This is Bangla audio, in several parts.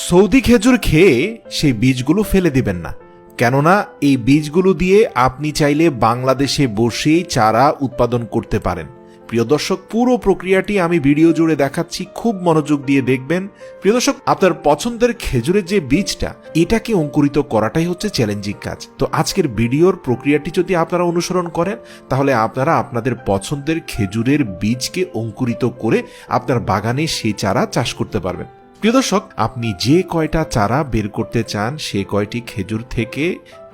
সৌদি খেজুর খেয়ে সেই বীজগুলো ফেলে দিবেন না, কেননা এই বীজগুলো দিয়ে আপনি চাইলে বাংলাদেশে বসেই চারা উৎপাদন করতে পারেন। প্রিয় দর্শক, পুরো প্রক্রিয়াটি আমি ভিডিও জুড়ে দেখাচ্ছি, খুব মনোযোগ দিয়ে দেখবেন। প্রিয় দর্শক, আপনার পছন্দের খেজুরের যে বীজটা, এটাকে অঙ্কুরিত করাটাই হচ্ছে চ্যালেঞ্জিং কাজ। তো আজকের ভিডিওর প্রক্রিয়াটি যদি আপনারা অনুসরণ করেন, তাহলে আপনারা আপনাদের পছন্দের খেজুরের বীজকে অঙ্কুরিত করে আপনার বাগানে সেই চারা চাষ করতে পারবেন। প্রিয় দর্শক, আপনি যে কয়টা চারা বের করতে চান, সে কয়টি খেজুর থেকে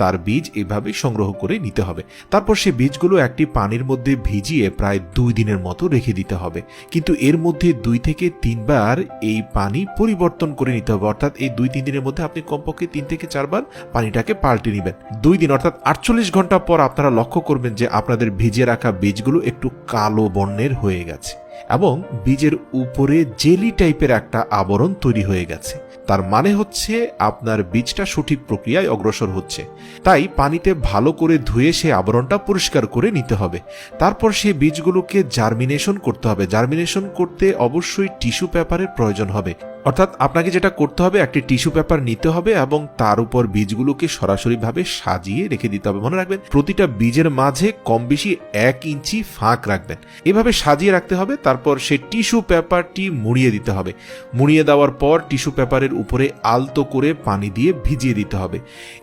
তার বীজ এভাবে সংগ্রহ করে নিতে হবে। তারপর সে বীজগুলো একটি পানির মধ্যে ভিজিয়ে প্রায় 2 দিনের মতো রেখে দিতে হবে। কিন্তু এর মধ্যে 2 থেকে 3 বার এই পানি পরিবর্তন করে নিতে হবে, অর্থাৎ এই 2-3 দিনের মধ্যে আপনি কমপক্ষে 3 থেকে 4 বার পানিটাকে পাল্টে নেবেন। 2 দিন অর্থাৎ 48 ঘন্টা পর আপনারা লক্ষ্য করবেন যে আপনাদের ভিজিয়ে রাখা বীজগুলো একটু কালো বর্ণের হয়ে গেছে এবং বীজের উপরে জেলি টাইপের একটা আবরণ তৈরি হয়ে গেছে। তার মানে হচ্ছে আপনার বীজটা সঠিক প্রক্রিয়ায় অগ্রসর হচ্ছে। তাই পানিতে ভালো করে ধুয়ে সে আবরণটা পরিষ্কার করে নিতে হবে। তারপর সেই বীজগুলোকে জার্মিনেশন করতে হবে। জার্মিনেশন করতে অবশ্যই টিস্যু পেপারের প্রয়োজন হবে, অর্থাৎ আপনাকে যেটা করতে হবে, একটি টিস্যু পেপার নিতে হবে এবং তার উপর বীজগুলোকে সরাসরিভাবে সাজিয়ে রেখে দিতে হবে। মনে রাখবেন, প্রতিটা বীজের মাঝে কম বেশি 1 ইঞ্চি ফাঁক রাখবেন। এভাবে সাজিয়ে রাখতে হবে। তারপর সেই টিস্যু পেপারটি মুড়িয়ে দিতে হবে। মুড়িয়ে দেওয়ার পর টিস্যু পেপারের উপরে আলতো করে পানি দিয়ে ভিজিয়ে দিতে হবে।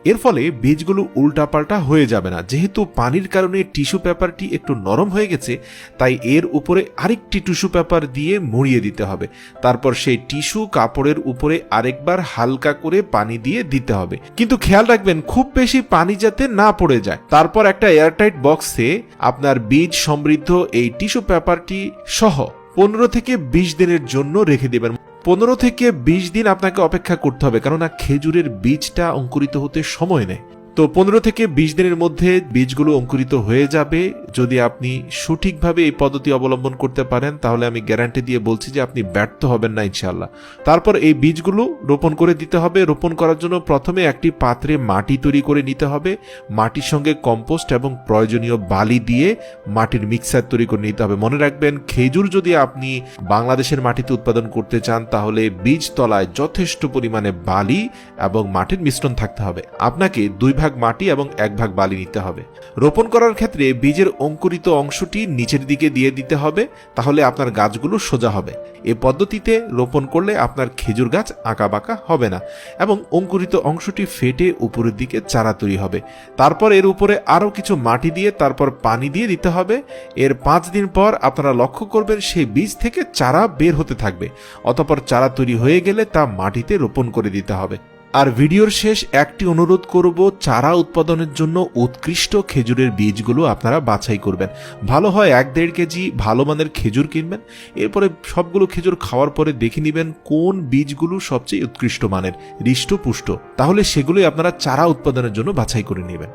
এর ফলে বীজগুলো উল্টাপাল্টা হয়ে যাবে না। যেহেতু পানির কারণে টিস্যু পেপারটি একটু নরম হয়ে গেছে, তাই এর উপরে আরেকটি টিস্যু পেপার দিয়ে মুড়িয়ে দিতে হবে। তারপর সেই টিস্যু কাপড়ের উপরে আরেকবার হালকা করে পানি দিয়ে দিতে হবে, কিন্তু খেয়াল রাখবেন খুব বেশি পানি যাতে না পড়ে যায়। তারপর একটা এয়ারটাইট বক্সে আপনার বীজ সমৃদ্ধ এই টিস্যু পেপারটি সহ 15 থেকে 20 দিনের জন্য রেখে দেবেন। 15 থেকে 20 দিন আপনাকে অপেক্ষা করতে হবে, কেননা খেজুরের বীজটা অঙ্কুরিত হতে সময় নেয়। তো 15 থেকে 20 দিনের মধ্যে বীজগুলো অঙ্কুরিত হয়ে যাবে। যদি আপনি সঠিকভাবে এই পদ্ধতি অবলম্বন করতে পারেন, তাহলে আমি গ্যারান্টি দিয়ে বলছি যে আপনি ব্যর্থ হবেন না ইনশাআল্লাহ। তারপর এই বীজগুলো রোপণ করে দিতে হবে। রোপণ করার জন্য প্রথমে একটি পাত্রে মাটি তৈরি করে নিতে হবে। মাটির সঙ্গে কম্পোস্ট এবং প্রয়োজনীয় বালি দিয়ে মাটির মিক্সার তৈরি করে নিতে হবে। মনে রাখবেন, খেজুর যদি আপনি বাংলাদেশের মাটিতে উৎপাদন করতে চান, তাহলে বীজ তলায় যথেষ্ট পরিমাণে বালি এবং মাটির মিশ্রণ থাকতে হবে। আপনাকে 2 ভাগ মাটি এবং 1 ভাগ বালি নিতে হবে। রোপণ করার ক্ষেত্রে বীজের অঙ্কুরিত অংশটি নিচের দিকে দিয়ে দিতে হবে, তাহলে আপনার গাছগুলো সোজা হবে। এই পদ্ধতিতে রোপণ করলে আপনার খেজুর গাছ আঁকাবাঁকা হবে না এবং অঙ্কুরিত অংশটি ফেটে উপরের দিকে চারা তৈরি হবে। তারপর এর উপরে আরও কিছু মাটি দিয়ে তারপর পানি দিয়ে দিতে হবে। এর 5 দিন পর আপনারা লক্ষ্য করবেন সেই বীজ থেকে চারা বের হতে থাকবে। অতঃপর চারা তৈরি হয়ে গেলে তা মাটিতে রোপণ করে দিতে হবে। আর ভিডিওর শেষ একটি অনুরোধ করব, চারা উৎপাদনের জন্য উৎকৃষ্ট খেজুরের বীজগুলো আপনারা বাছাই করবেন। ভালো হয় 1-1.5 কেজি ভালো মানের খেজুর কিনবেন। এরপরে সবগুলো খেজুর খাওয়ার পরে দেখে নেবেন কোন বীজগুলো সবচেয়ে উৎকৃষ্ট মানের, হৃষ্টপুষ্ট, তাহলে সেগুলোই আপনারা চারা উৎপাদনের জন্য বাছাই করে নেবেন।